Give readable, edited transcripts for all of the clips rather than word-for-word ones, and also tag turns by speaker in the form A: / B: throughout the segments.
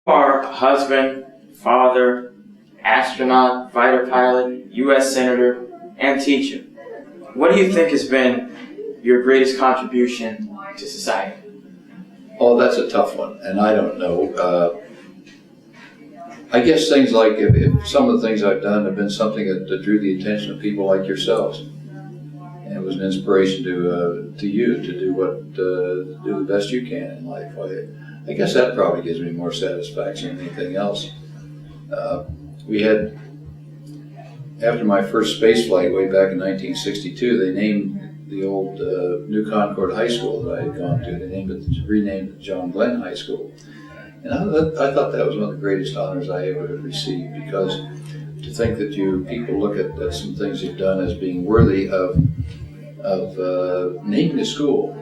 A: Are a husband, father, astronaut, fighter pilot, U.S. senator, and teacher. What do you think has been your greatest contribution to society?
B: Oh, that's a tough one, and I don't know. I guess things like if some of the things I've done have been something that drew the attention of people like yourselves, and it was an inspiration to you to do the best you can in life. I guess that probably gives me more satisfaction than anything else. We had, after my first space flight way back in 1962, they named the old New Concord High School that I had gone to. They renamed it John Glenn High School. And I thought that was one of the greatest honors I ever received, because to think that people look at some things you've done as being worthy of naming a school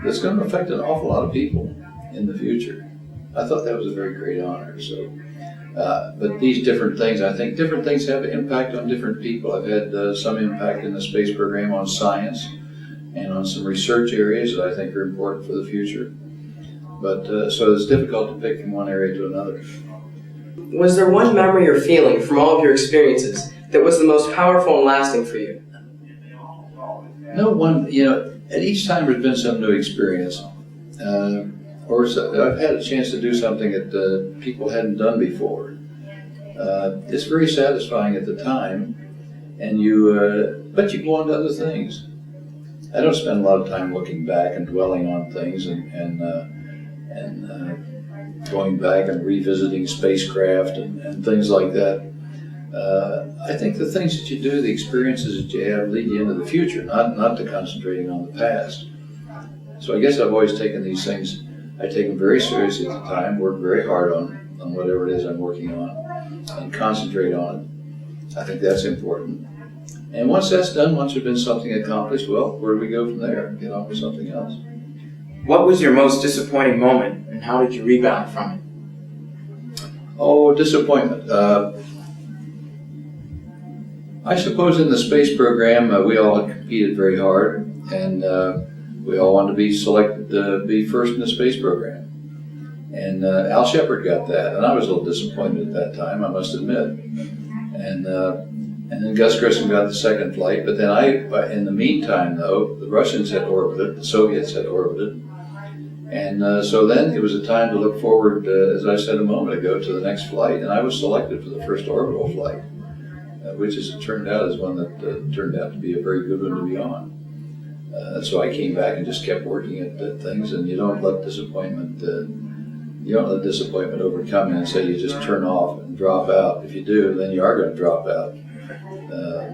B: that's going to affect an awful lot of people in the future. I thought that was a very great honor. So, but these different things, I think different things have an impact on different people. I've had some impact in the space program on science and on some research areas that I think are important for the future. But so it's difficult to pick from one area to another.
C: Was there one memory or feeling from all of your experiences that was the most powerful and lasting for you?
B: No one, at each time there's been some new experience. Or I've had a chance to do something that people hadn't done before. It's very satisfying at the time, and but you go on to other things. I don't spend a lot of time looking back and dwelling on things and going back and revisiting spacecraft and things like that. I think the things that you do, the experiences that you have, lead you into the future, not to concentrating on the past. So I guess I've always taken these things, I take them very seriously at the time, work very hard on whatever it is I'm working on, and concentrate on it. I think that's important. And once that's done, once there's been something accomplished, well, where do we go from there? Get on with something else.
A: What was your most disappointing moment, and how did you rebound from it?
B: Oh, disappointment. I suppose in the space program, we all competed very hard, and we all wanted to be selected to be first in the space program. And Al Shepard got that, and I was a little disappointed at that time, I must admit. And then Gus Grissom got the second flight, but then in the meantime, though, the Russians had orbited, the Soviets had orbited, and so then it was a time to look forward, as I said a moment ago, to the next flight, and I was selected for the first orbital flight, which as it turned out is one that turned out to be a very good one to be on. So I came back and just kept working at things, and you don't let disappointment overcome you and say you just turn off and drop out. If you do, then you are going to drop out.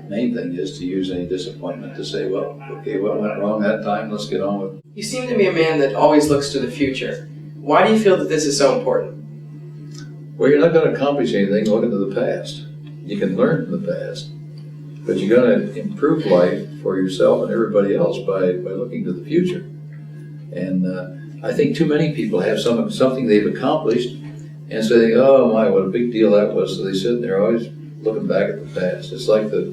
B: Main thing is to use any disappointment to say, well, okay, what went wrong that time? Let's get on with it.
C: You seem to be a man that always looks to the future. Why do you feel that this is so important?
B: Well, you're not going to accomplish anything looking to the past. You can learn from the past, but you're going to improve life for yourself and everybody else by looking to the future. And I think too many people have something they've accomplished and say, oh my, what a big deal that was. So they sit there always looking back at the past. It's like the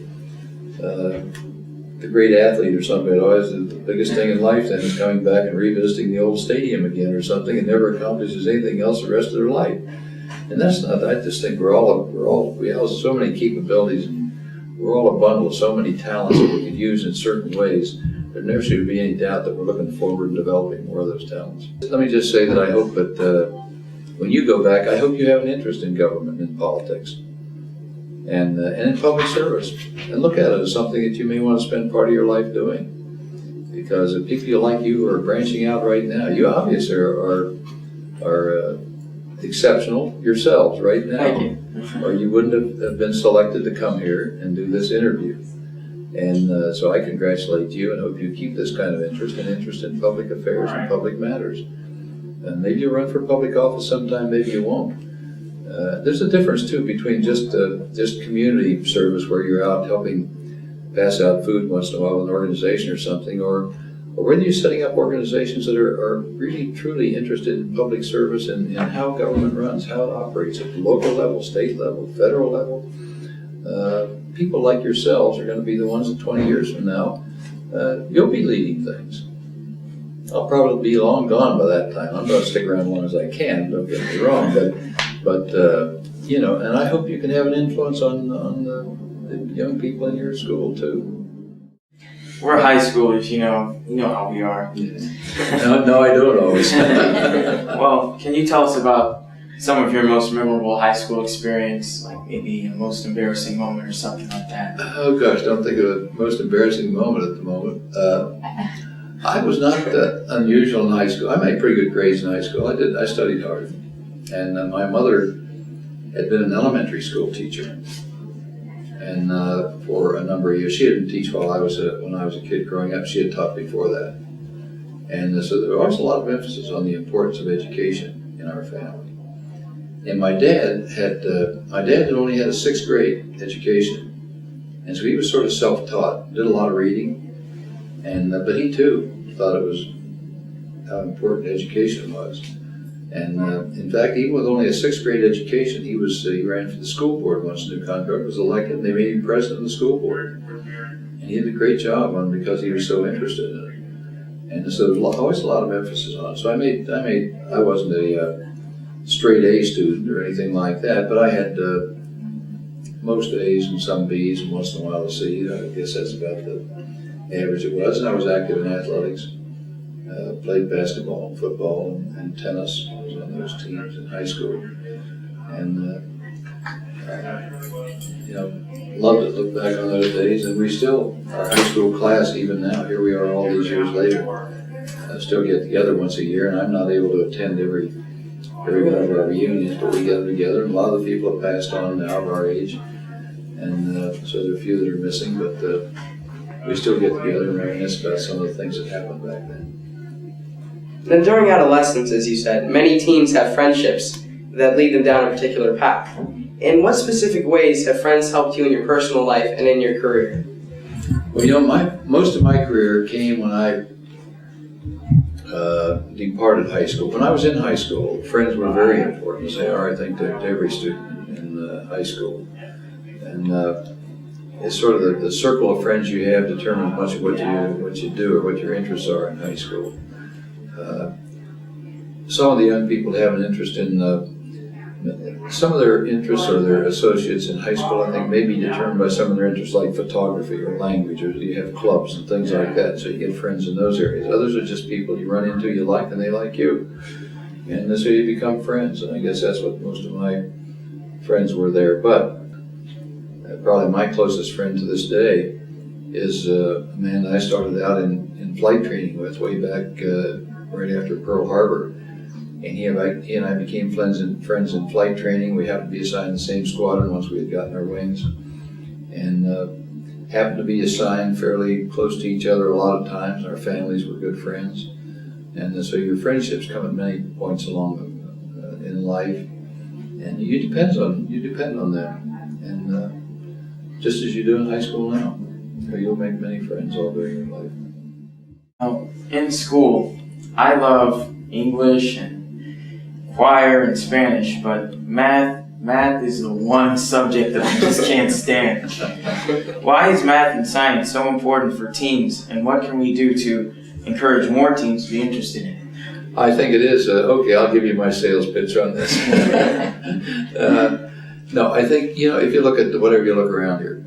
B: great athlete or somebody, always the biggest thing in life then is coming back and revisiting the old stadium again or something, and never accomplishes anything else the rest of their life. And that's not, I just think we have so many capabilities, and we're all a bundle of so many talents that we could use in certain ways. There never seems to be any doubt that we're looking forward to developing more of those talents. Let me just say that I hope that when you go back, I hope you have an interest in government and politics. And in public service, and look at it as something that you may want to spend part of your life doing. Because if people like you are branching out right now, you obviously are exceptional yourselves right now.
C: Thank you.
B: Or you wouldn't have been selected to come here and do this interview. And so I congratulate you and hope you keep this kind of interest in public affairs and public matters. And maybe you'll run for public office sometime, maybe you won't. There's a difference too between just community service where you're out helping pass out food once in a while with an organization or something, or whether you're setting up organizations that are really truly interested in public service and how government runs, how it operates at the local level, state level, federal level. People like yourselves are going to be the ones that 20 years from now, you'll be leading things. I'll probably be long gone by that time. I'm going to stick around as long as I can, don't get me wrong, but you know, and I hope you can have an influence on the young people in your school too.
A: We're high schoolers, you know how we are.
B: No, I don't always.
A: Well, can you tell us about some of your most memorable high school experience, like maybe a most embarrassing moment or something like that?
B: Oh gosh, don't think of a most embarrassing moment at the moment. I was not unusual in high school. I made pretty good grades in high school. I studied hard, and my mother had been an elementary school teacher, and for a number of years. She didn't teach when I was a kid growing up. She had taught before that, and so there was a lot of emphasis on the importance of education in our family. And my dad had only had a 6th grade education, and so he was sort of self-taught, did a lot of reading, and but he too thought it was how important education was. And in fact, even with only a 6th grade education, he ran for the school board once New Concord was elected, and they made him president of the school board. And he did a great job because he was so interested in it. And so there was always a lot of emphasis on it. So I wasn't a straight A student or anything like that, but I had most A's and some B's and once in a while a C. I guess that's about the average it was. And I was active in athletics. Played basketball, football, and tennis. I was on those teams in high school, and loved it. Look back on those days, and we still, our high school class, even now, here we are all these years later, still get together once a year. And I'm not able to attend every one of our reunions, but we gather together. And a lot of the people have passed on now of our age, and so there are a few that are missing, but we still get together and reminisce about some of the things that happened back then.
C: Then during adolescence, as you said, many teens have friendships that lead them down a particular path. In what specific ways have friends helped you in your personal life and in your career?
B: Well, most of my career came when I departed high school. When I was in high school, friends were very important, as they are, I think, to every student in high school. And it's sort of the circle of friends you have determines much of what you do or what your interests are in high school. Some of the young people have an interest in some of their interests or their associates in high school, I think, may be determined by some of their interests like photography or language, or you have clubs and things like that, so you get friends in those areas. Others are just people you run into, you like, and they like you. And so you become friends, and I guess that's what most of my friends were there. But probably my closest friend to this day is a man that I started out in flight training with way back right after Pearl Harbor. And he and I became friends in flight training. We happened to be assigned the same squadron once we had gotten our wings, and happened to be assigned fairly close to each other a lot of times. Our families were good friends, and so your friendships come at many points along in life, and you depend on them, and just as you do in high school now, you'll make many friends all during your life.
A: In school, I love English and choir and Spanish, but math is the one subject that I just can't stand. Why is math and science so important for teens, and what can we do to encourage more teens to be interested in it?
B: I think it is. Okay, I'll give you my sales pitch on this. No, I think, if you look at whatever you look around here,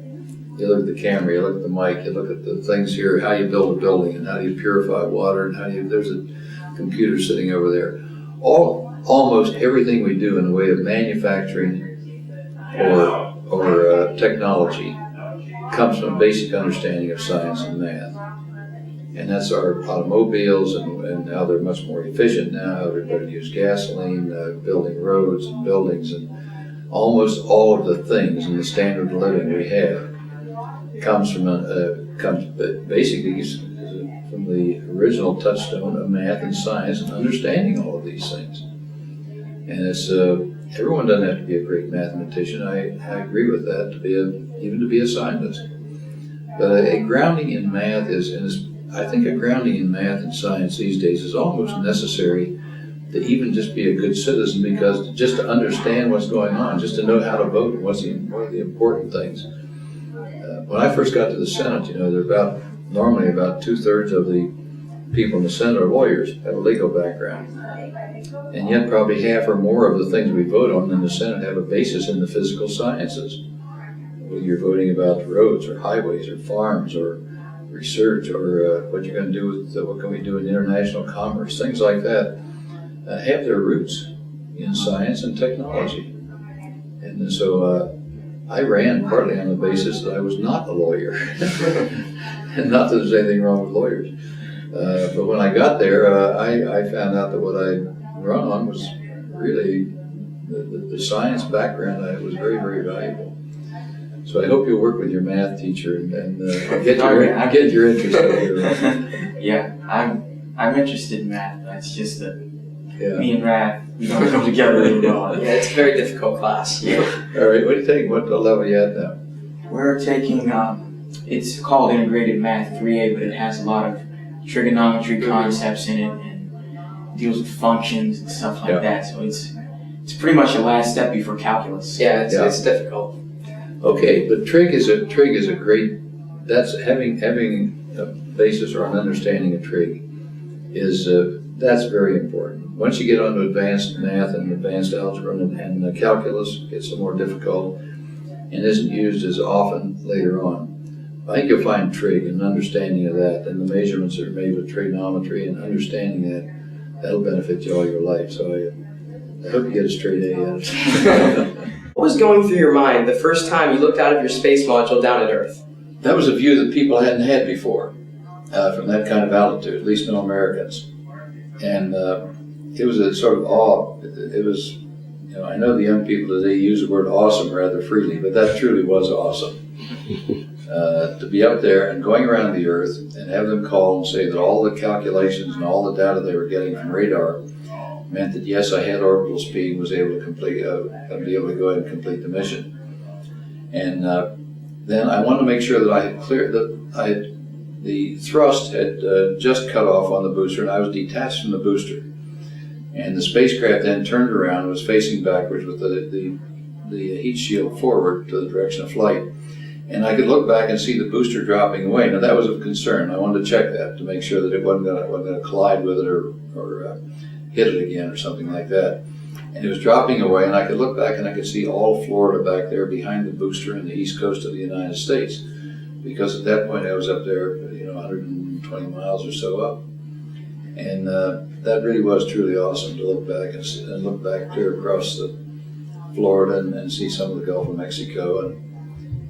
B: you look at the camera, you look at the mic, you look at the things here, how you build a building, and how do you purify water, and there's a computer sitting over there. Almost everything we do in the way of manufacturing or technology comes from a basic understanding of science and math. And that's our automobiles and how they're much more efficient now, how everybody uses gasoline, building roads and buildings, and almost all of the things in the standard of living we have comes basically from the original touchstone of math and science and understanding all of these things. And it's everyone doesn't have to be a great mathematician. I agree with that, even to be a scientist. But a grounding in math I think a grounding in math and science these days is almost necessary to even just be a good citizen, because just to understand what's going on, just to know how to vote, what are the important things. When I first got to the Senate, there are normally about 2/3 of the people in the Senate are lawyers, have a legal background. And yet probably half or more of the things we vote on in the Senate have a basis in the physical sciences. Whether you're voting about roads or highways or farms or research or what you're going to do with, what can we do in international commerce, things like that have their roots in science and technology. And so I ran partly on the basis that I was not a lawyer. And not that there's anything wrong with lawyers. But when I got there, I found out that what I'd run on was really the science background. It was very, very valuable. So I hope you'll work with your math teacher and get your interest over.
A: Yeah, I'm interested in math, but it's just that me and math, we don't come together really well.
C: Yeah, it's a very difficult class.
A: Yeah.
B: All right, what do you think? What level are you at now?
A: We're taking, it's called Integrated Math 3A, but it has a lot of trigonometry concepts in it and deals with functions and stuff like that. So it's pretty much the last step before calculus.
C: Yeah, it's difficult.
B: Okay, but trig is a great. That's having a basis or an understanding of trig is that's very important. Once you get onto advanced math and advanced algebra and calculus, it's more difficult and isn't used as often later on. I think you'll find trig and understanding of that, and the measurements that are made with trigonometry and understanding that'll benefit you all your life. So I hope you get a straight A at it.
C: What was going through your mind the first time you looked out of your space module down at Earth?
B: That was a view that people hadn't had before from that kind of altitude, at least no Americans. And it was a sort of awe. It was, I know the young people today use the word awesome rather freely, but that truly was awesome. To be up there and going around the Earth and have them call and say that all the calculations and all the data they were getting from radar meant that yes, I had orbital speed and was able to complete, I'd be able to go ahead and complete the mission. And then I wanted to make sure that I had cleared that the thrust had just cut off on the booster, and I was detached from the booster. And the spacecraft then turned around and was facing backwards with the heat shield forward to the direction of flight. And I could look back and see the booster dropping away. Now that was of concern. I wanted to check that to make sure that it wasn't going to collide with it or hit it again or something like that. And it was dropping away, and I could look back and I could see all of Florida back there behind the booster in the east coast of the United States. Because at that point I was up there, 120 miles or so up. And that really was truly awesome to look back and look back clear across the Florida and see some of the Gulf of Mexico. And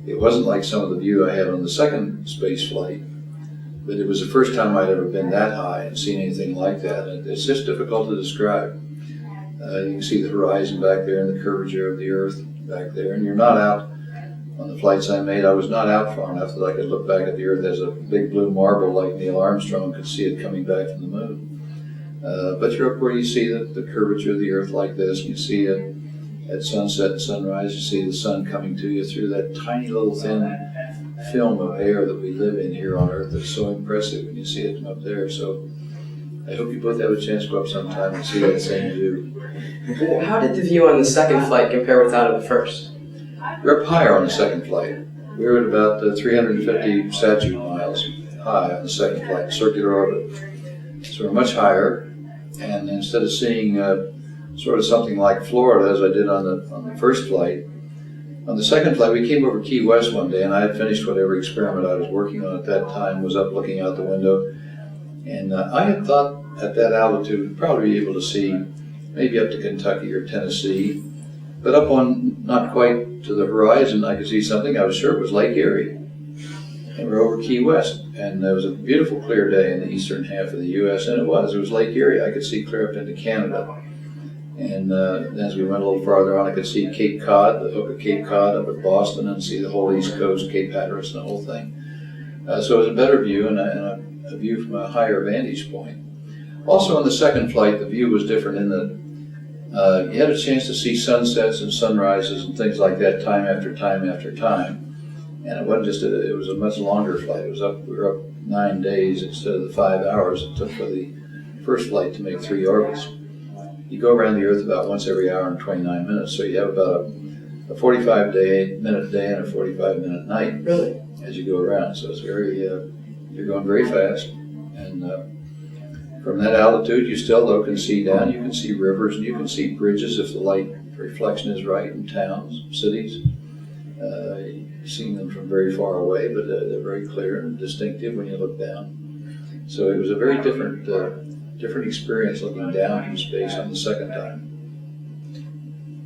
B: it wasn't like some of the view I had on the second space flight, but it was the first time I'd ever been that high and seen anything like that. And it's just difficult to describe. You can see the horizon back there and the curvature of the Earth back there, and you're not out. On the flights I made, I was not out far enough that I could look back at the Earth as a big blue marble like Neil Armstrong could see it coming back from the moon. But you're up where you see the curvature of the Earth like this, and you see it at sunset and sunrise. You see the sun coming to you through that tiny little thin film of air that we live in here on Earth. It's so impressive when you see it from up there. So I hope you both have a chance to go up sometime and see that same view.
C: How did the view on the second flight compare with that of the first?
B: We're up higher on the second flight. We were at about 350 statute miles high on the second flight, circular orbit. So we're much higher, and instead of seeing sort of something like Florida as I did on the first flight, on the second flight we came over Key West one day, and I had finished whatever experiment I was working on at that time, was up looking out the window, and I had thought at that altitude we'd probably be able to see maybe up to Kentucky or Tennessee, but up on not quite to the horizon I could see something. I was sure it was Lake Erie. And we're over Key West, and it was a beautiful clear day in the eastern half of the U.S., and it was Lake Erie. I could see clear up into Canada. And as we went a little farther on, I could see Cape Cod, the hook of Cape Cod up at Boston, and see the whole east coast, Cape Hatteras, and the whole thing. So it was a better view and a view from a higher vantage point. Also on the second flight, the view was different in that you had a chance to see sunsets and sunrises and things like that time after time after time. And it wasn't just it was a much longer flight. We were up 9 days instead of the 5 hours it took for the first flight to make 3 orbits. You go around the Earth about once every hour and 29 minutes, so you have about a 45-minute day and a 45-minute night.
C: Really?
B: As you go around. So it's very, you're going very fast. And From that altitude, you still, though, can see down. You can see rivers and you can see bridges if the light reflection is right in towns, cities. You've seen them from very far away, but they're very clear and distinctive when you look down. So it was a very different experience looking down from space on the second time.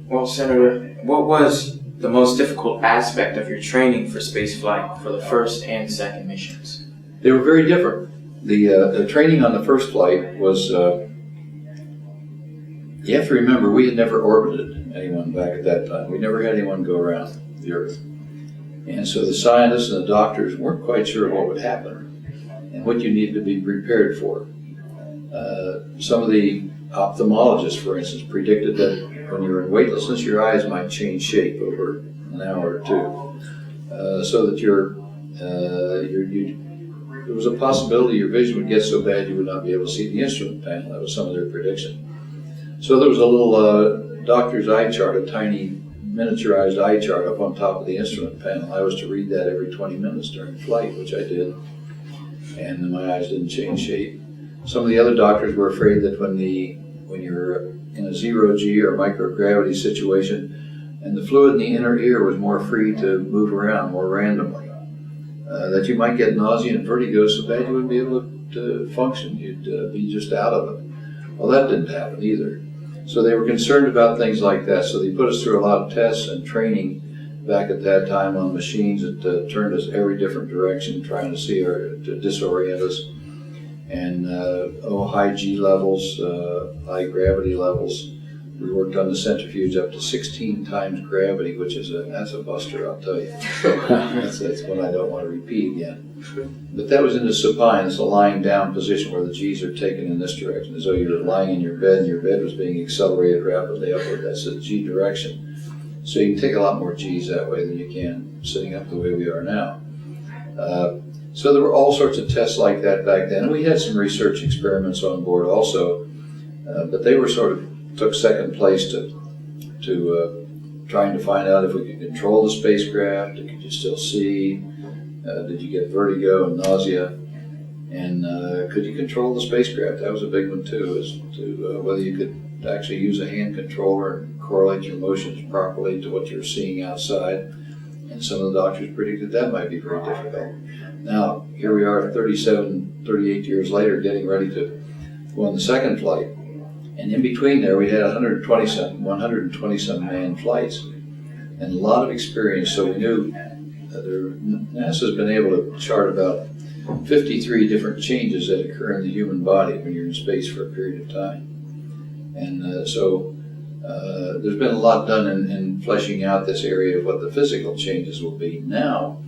A: Well, Senator, what was the most difficult aspect of your training for spaceflight for the first and second missions?
B: They were very different. The training on the first flight was, you have to remember, we had never orbited anyone back at that time. We never had anyone go around the Earth. And so the scientists and the doctors weren't quite sure what would happen and what you needed to be prepared for. Some of the ophthalmologists, for instance, predicted that when you're in weightlessness, your eyes might change shape over an hour or two, so that there was a possibility your vision would get so bad you would not be able to see the instrument panel. That was some of their prediction. So there was a little doctor's eye chart, a tiny miniaturized eye chart up on top of the instrument panel. I was to read that every 20 minutes during flight, which I did, and my eyes didn't change shape. Some of the other doctors were afraid that when you're in a zero-G or microgravity situation, and the fluid in the inner ear was more free to move around more randomly, that you might get nausea and vertigo so bad you wouldn't be able to function. You'd be just out of it. Well, that didn't happen either. So they were concerned about things like that. So they put us through a lot of tests and training back at that time on machines that turned us every different direction, trying to to disorient us. And high G levels, high gravity levels. We worked on the centrifuge up to 16 times gravity, which is that's a buster, I'll tell you. That's one I don't want to repeat again. But that was in the supine, it's a lying down position where the G's are taken in this direction, as though you're lying in your bed and your bed was being accelerated rapidly upward. That's the G direction. So you can take a lot more G's that way than you can sitting up the way we are now. So there were all sorts of tests like that back then. And we had some research experiments on board also, but they were took second place to trying to find out if we could control the spacecraft, could you still see, did you get vertigo and nausea, and could you control the spacecraft? That was a big one too, as to whether you could actually use a hand controller and correlate your motions properly to what you're seeing outside. And some of the doctors predicted that might be very difficult. Now, here we are 38 years later, getting ready to go on the second flight. And in between there, we had 120-some manned flights and a lot of experience. So we knew NASA's been able to chart about 53 different changes that occur in the human body when you're in space for a period of time. And so there's been a lot done in fleshing out this area of what the physical changes will be. Now,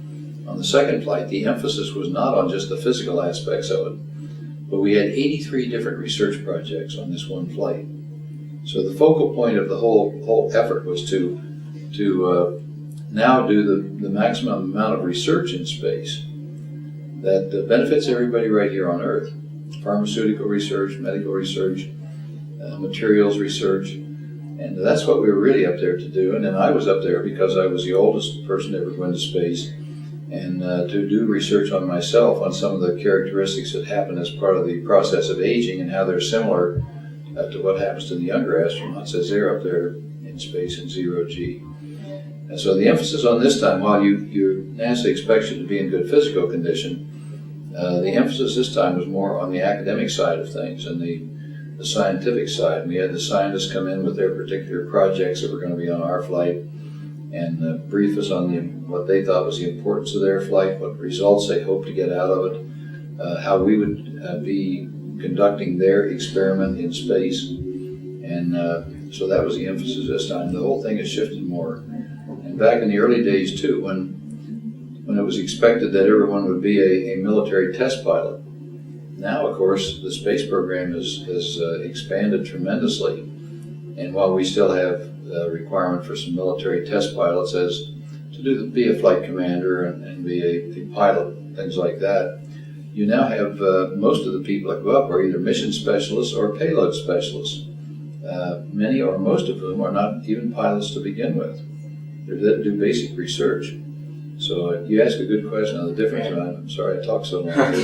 B: on the second flight, the emphasis was not on just the physical aspects of it, but we had 83 different research projects on this one flight. So the focal point of the whole effort was to now do the maximum amount of research in space that benefits everybody right here on Earth. Pharmaceutical research, medical research, materials research, and that's what we were really up there to do. And then I was up there because I was the oldest person to ever go into space, and to do research on myself on some of the characteristics that happen as part of the process of aging and how they're similar to what happens to the younger astronauts as they're up there in space in zero-G. And so the emphasis on this time, while NASA expects you to be in good physical condition, the emphasis this time was more on the academic side of things and the scientific side. We had the scientists come in with their particular projects that were going to be on our flight and brief us on what they thought was the importance of their flight, what results they hoped to get out of it, how we would be conducting their experiment in space. And so that was the emphasis this time. The whole thing has shifted more. And back in the early days too, when it was expected that everyone would be a military test pilot, now of course the space program has expanded tremendously. And while we still have a requirement for some military test pilots as to be a flight commander and be a pilot, things like that, you now have most of the people that go up are either mission specialists or payload specialists. Many or most of whom are not even pilots to begin with. They're there to do basic research. So you ask a good question on the difference, and I'm sorry I talk so long, but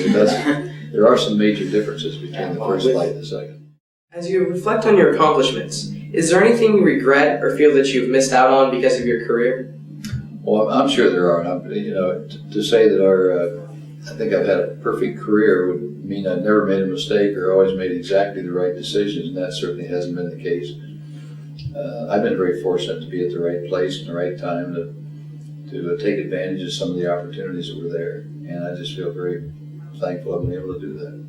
B: there are some major differences between the first flight and the second.
C: As you reflect on your accomplishments, is there anything you regret or feel that you've missed out on because of your career?
B: Well, I'm sure there are. To say that I think I've had a perfect career would mean I've never made a mistake or always made exactly the right decisions, and that certainly hasn't been the case. I've been very fortunate to be at the right place and the right time to take advantage of some of the opportunities that were there, and I just feel very thankful I've been able to do that.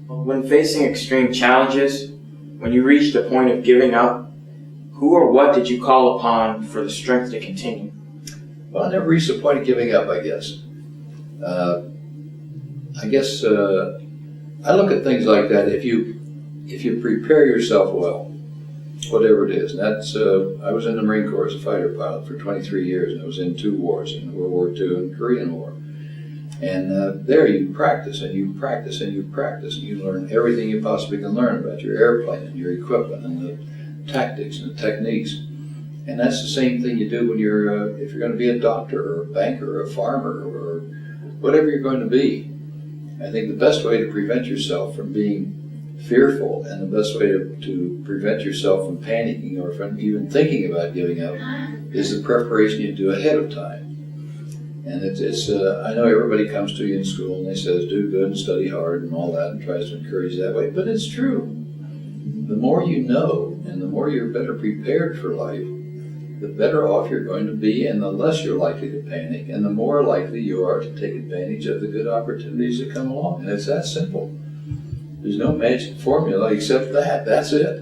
A: When facing extreme challenges, when you reached the point of giving up, who or what did you call upon for the strength to continue?
B: Well, I never reached the point of giving up, I guess. I look at things like that. If you prepare yourself well, whatever it is, and that's, I was in the Marine Corps as a fighter pilot for 23 years, and I was in 2 wars, in World War II and Korean War. And there you practice and you practice and you practice, and you learn everything you possibly can learn about your airplane and your equipment and the tactics and the techniques. And that's the same thing you do when if you're going to be a doctor or a banker or a farmer or whatever you're going to be. I think the best way to prevent yourself from being fearful and the best way to prevent yourself from panicking or from even thinking about giving up is the preparation you do ahead of time. And I know everybody comes to you in school and they say, do good and study hard and all that, and tries to encourage you that way, but it's true. The more you know and the more you're better prepared for life, the better off you're going to be and the less you're likely to panic and the more likely you are to take advantage of the good opportunities that come along. And it's that simple. There's no magic formula except that. That's it.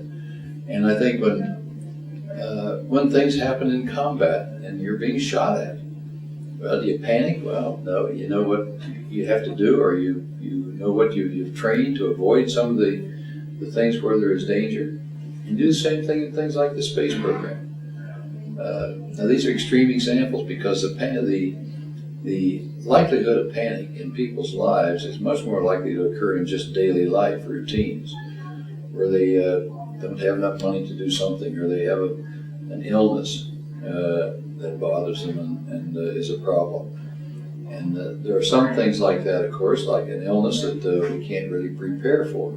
B: And I think when things happen in combat and you're being shot at, well, do you panic? Well, no. You know what you have to do, or you know what you've trained to avoid some of the things where there is danger. And do the same thing in things like the space program. Now, these are extreme examples because the likelihood of panic in people's lives is much more likely to occur in just daily life routines, where they don't have enough money to do something, or they have an illness that bothers them and is a problem. And there are some things like that, of course, like an illness that we can't really prepare for.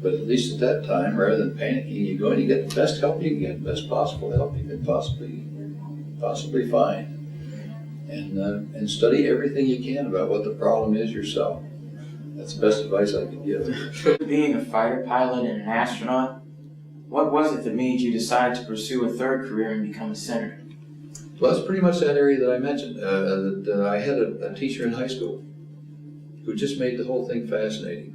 B: But at least at that time, rather than panicking, you go and you get the best help you can get, the best possible help you can possibly find. And study everything you can about what the problem is yourself. That's the best advice I could give.
A: Being a fighter pilot and an astronaut, what was it that made you decide to pursue a third career and become a senator?
B: Well, that's pretty much that area that I mentioned. I had a teacher in high school who just made the whole thing fascinating.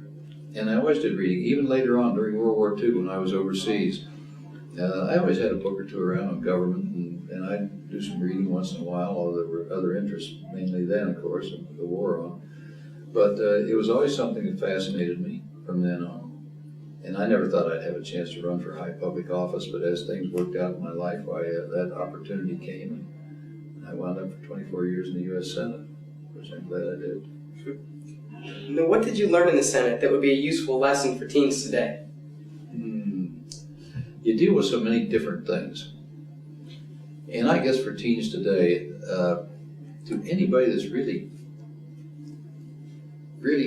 B: And I always did reading, even later on during World War II when I was overseas. I always had a book or two around on government, and I'd do some reading once in a while, although there were other interests, mainly then, of course, with the war on. But it was always something that fascinated me from then on. And I never thought I'd have a chance to run for high public office, but as things worked out in my life, that opportunity came, and I wound up for 24 years in the U.S. Senate, which I'm glad I did.
C: Now, what did you learn in the Senate that would be a useful lesson for teens today?
B: You deal with so many different things. And I guess for teens today, to anybody that's really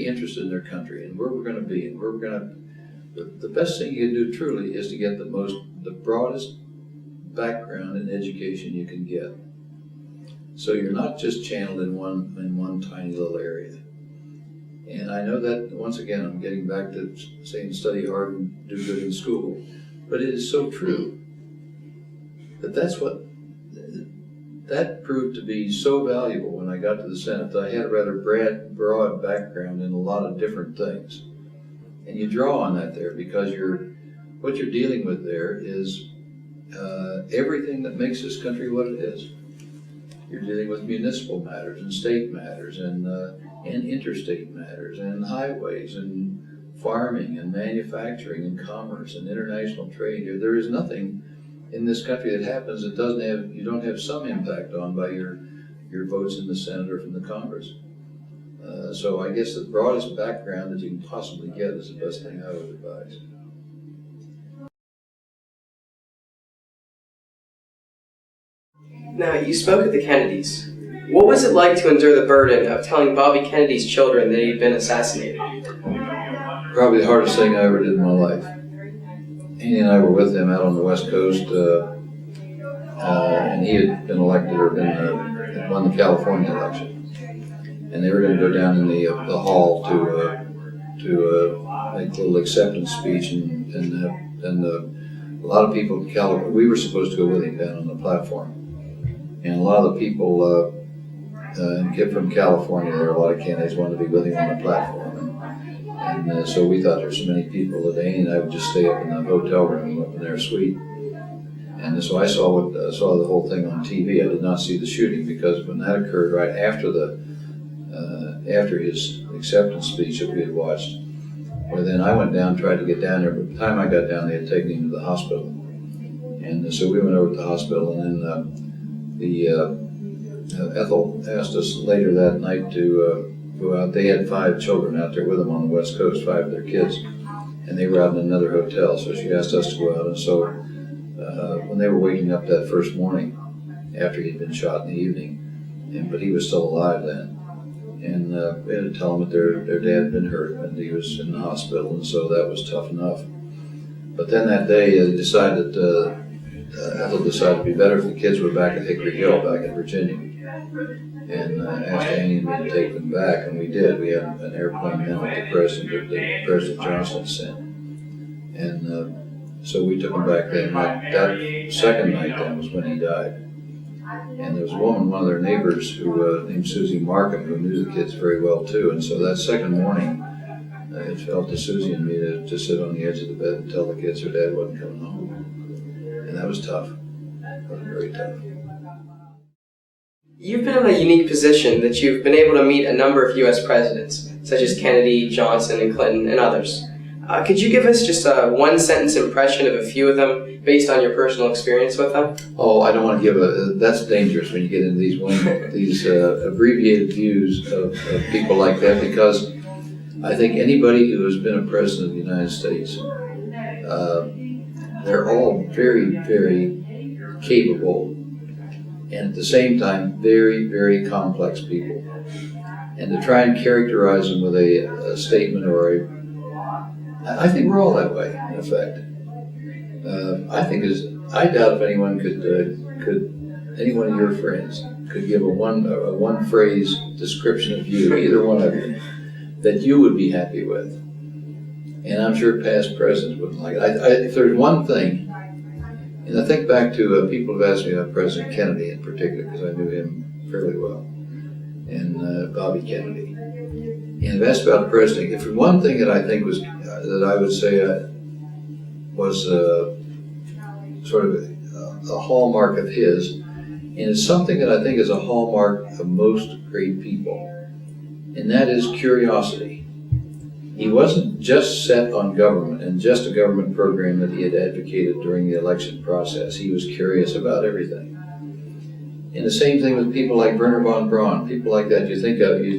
B: interested in their country and where we're going to be and where we're going to, the best thing you can do truly is to get the broadest background and education you can get. So you're not just channeled in one tiny little area. And I know that, once again, I'm getting back to saying study hard and do good in school, but it is so true that proved to be so valuable when I got to the Senate that I had a rather broad background in a lot of different things. And you draw on that there because what you're dealing with there is everything that makes this country what it is. You're dealing with municipal matters and state matters and interstate matters and highways and farming and manufacturing and commerce and international trade. There is nothing in this country that happens that you don't have some impact on by your votes in the Senate or from the Congress. So I guess the broadest background that you can possibly get is the best thing I would advise.
C: Now, you spoke of the Kennedys. What was it like to endure the burden of telling Bobby Kennedy's children that he'd been assassinated?
B: Probably the hardest thing I ever did in my life. Andy and I were with him out on the West Coast, and he had been elected or had won the California election. And they were going to go down in the hall to make a little acceptance speech, and a lot of people in California, we were supposed to go with him down on the platform. And a lot of the people from California, there were a lot of candidates wanted to be with him on the platform. And so we thought there's so many people that Andy and I would just stay up in the hotel room up in their suite. And so I saw the whole thing on TV. I did not see the shooting, because when that occurred right after his acceptance speech that we had watched, well, then I went down, tried to get down there, but by the time I got down, they had taken him to the hospital. And so we went over to the hospital, and then Ethel asked us later that night to go out. They had 5 children out there with them on the West Coast, 5 of their kids, and they were out in another hotel, so she asked us to go out. And so when they were waking up that first morning, after he'd been shot in the evening, but he was still alive then, and we had to tell them that their dad had been hurt and he was in the hospital, and so that was tough enough. But then that day, they decided Ethel decided it'd be better if the kids were back at Hickory Hill, back in Virginia, and asked Annie and me to take them back, and we did. We had an airplane then with that President Johnson sent, and so we took him back then. That second night then was when he died. And there was a woman, one of their neighbors, who named Susie Markham, who knew the kids very well too. And so that second morning, it fell to Susie and me to sit on the edge of the bed and tell the kids their dad wasn't coming home. And that was tough. That was very tough.
C: You've been in a unique position that you've been able to meet a number of U.S. presidents, such as Kennedy, Johnson, and Clinton, and others. Could you give us just a one-sentence impression of a few of them based on your personal experience with them?
B: Oh, I don't want to give that's dangerous when you get into these abbreviated views of people like that, because I think anybody who has been a president of the United States, they're all very, very capable, and at the same time, very, very complex people. And to try and characterize them with a statement or I think we're all that way, in effect. I doubt if anyone any one of your friends could give a one phrase description of you, either one of you, that you would be happy with. And I'm sure past presidents wouldn't like it. If there's one thing, and I think back to people have asked me about President Kennedy in particular, because I knew him fairly well, and Bobby Kennedy. And if asked about the president, if there's one thing that I think was that I would say was sort of a hallmark of his, and it's something that I think is a hallmark of most great people, and that is curiosity. He wasn't just set on government and just a government program that he had advocated during the election process. He was curious about everything. And the same thing with people like Wernher von Braun, people like that. You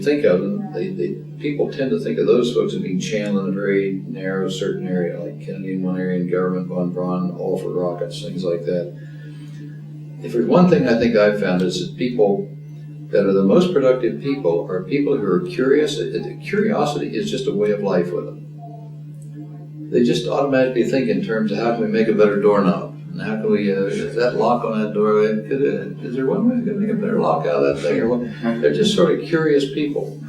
B: think of them, people tend to think of those folks as being channeled in a very narrow, certain area, like Kennedy in one area, and government, von Braun, all for rockets, things like that. If there's one thing I think I've found is that people that are the most productive people are people who are curious. Curiosity is just a way of life with them. They just automatically think in terms of how can we make a better doorknob? And how can we, is that lock on that door, is there one way to make a better lock out of that thing? Or what? They're just sort of curious people.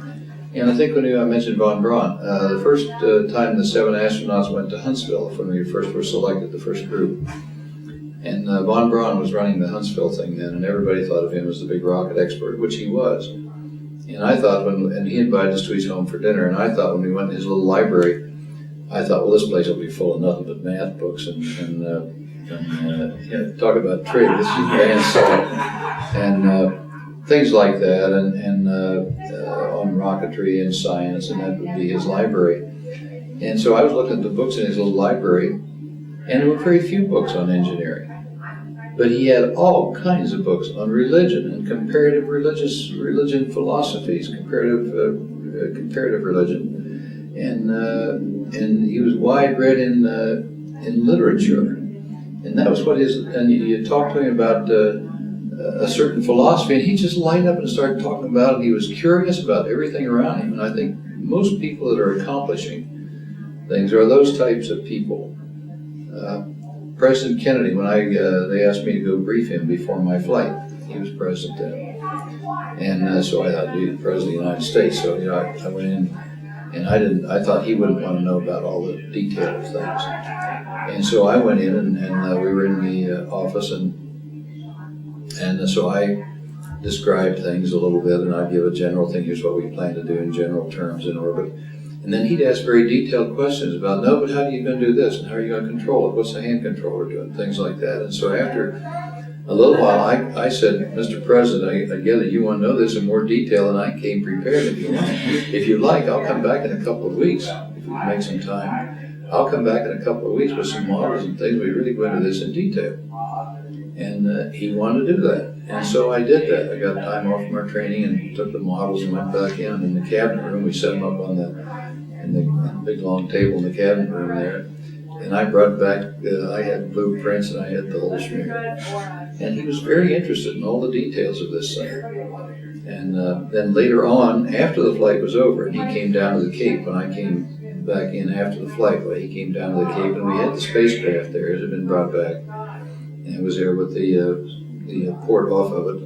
B: And I think when I mentioned von Braun, the first time the 7 astronauts went to Huntsville, when we first were selected, the first group, and von Braun was running the Huntsville thing then, and everybody thought of him as the big rocket expert, which he was. And I thought and he invited us to his home for dinner, and I thought when we went in his little library, I thought, well, this place will be full of nothing but math books and talk about trig, this is advanced science, and things like that, and on rocketry and science, and that would be his library. And so I was looking at the books in his little library, and there were very few books on engineering. But he had all kinds of books on religion and comparative religion philosophies, comparative religion, and he was wide read in literature. And that was what and you talk to him about a certain philosophy, and he just lighted up and started talking about it. He was curious about everything around him, and I think most people that are accomplishing things are those types of people. President Kennedy, when they asked me to go brief him before my flight, he was president then, and so I thought he'd be president of the United States. So I went in, and I thought he wouldn't want to know about all the detail of things, and so I went in, and we were in the office, and so I described things a little bit, and I'd give a general thing. Here's what we plan to do in general terms in orbit. And then he'd ask very detailed questions about, no, but how are you going to do this? And how are you going to control it? What's the hand controller doing? Things like that. And so after a little while, I said, Mr. President, I get it. You want to know this in more detail, and I came prepared. If you like, I'll come back in a couple of weeks. If we make some time, I'll come back in a couple of weeks with some models and things. We really go into this in detail. And he wanted to do that. And so I did that. I got time off from our training and took the models and went back in. In the cabinet room, we set them up on the big long table in the cabinet room there. And I brought back, I had blueprints and I had the whole schmear. And he was very interested in all the details of this thing. And then later on, after the flight was over, and he came down to the Cape, when I came back in after the flight, well, he came down to the Cape, and we had the spacecraft there. It had been brought back. And it was there with the port off of it,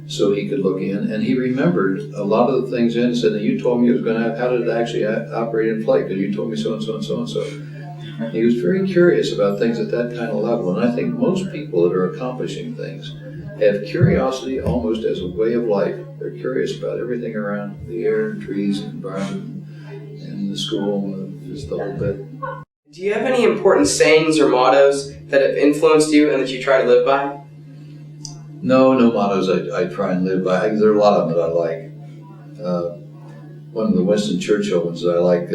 B: so he could look in. And he remembered a lot of the things in and said, now you told me it was going to have, how did it actually operate in flight? Because you told me so and so and so and so. He was very curious about things at that kind of level. And I think most people that are accomplishing things have curiosity almost as a way of life. They're curious about everything around the air, trees, and environment, and the school, and just the whole bit.
C: Do you have any important sayings or mottos that have influenced you and that you try to live by?
B: No mottos I try and live by. There are a lot of them that I like. One of the Winston Churchill ones that I like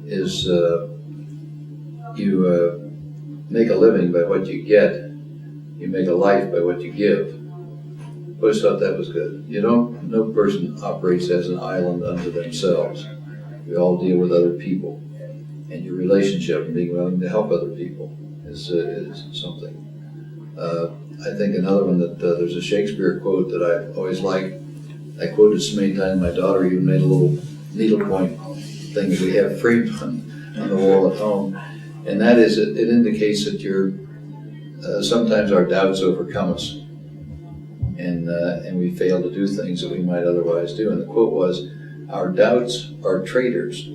B: is you make a living by what you get. You make a life by what you give. I always thought that was good. No person operates as an island unto themselves. We all deal with other people. And your relationship and being willing to help other people is something. I think another one that there's a Shakespeare quote that I always like. I quoted so many times, my daughter even made a little needlepoint thing that we have framed on the wall at home. And that is, it indicates that sometimes our doubts overcome us. And we fail to do things that we might otherwise do. And the quote was, our doubts are traitors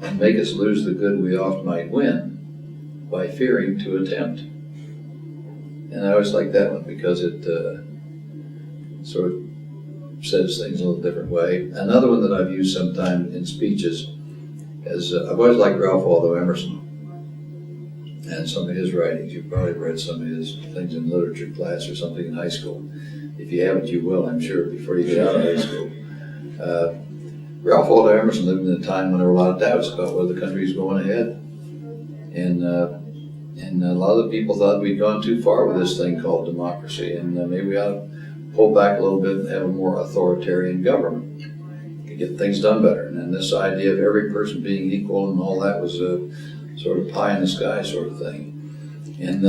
B: and make us lose the good we oft might win by fearing to attempt. And I always like that one because it sort of says things a little different way. Another one that I've used sometimes in speeches is, I've always liked Ralph Waldo Emerson and some of his writings. You've probably read some of his things in literature class or something in high school. If you haven't, you will, I'm sure, before you get out of high school. Ralph Waldo Emerson lived in a time when there were a lot of doubts about whether the country was going ahead. And a lot of the people thought we'd gone too far with this thing called democracy, and maybe we ought to pull back a little bit and have a more authoritarian government to get things done better. And this idea of every person being equal and all that was a sort of pie in the sky sort of thing. And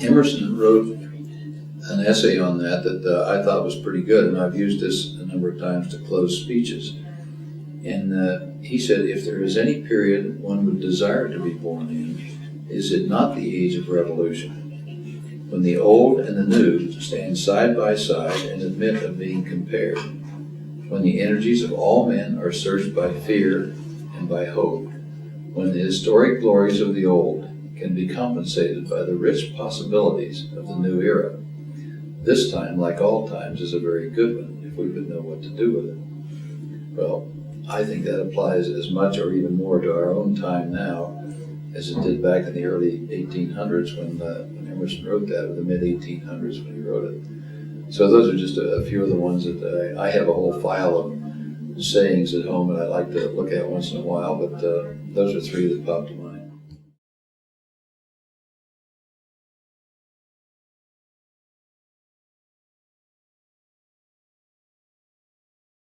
B: Emerson wrote an essay on that I thought was pretty good, and I've used this a number of times to close speeches. And he said, if there is any period one would desire to be born in, is it not the age of revolution, when the old and the new stand side by side and admit of being compared, when the energies of all men are searched by fear and by hope, when the historic glories of the old can be compensated by the rich possibilities of the new era. This time, like all times, is a very good one, if we would know what to do with it. Well, I think that applies as much or even more to our own time now as it did back in the early 1800s when Emerson wrote that, or the mid-1800s when he wrote it. So those are just a few of the ones that I have a whole file of sayings at home that I like to look at once in a while, but those are three that popped to mind.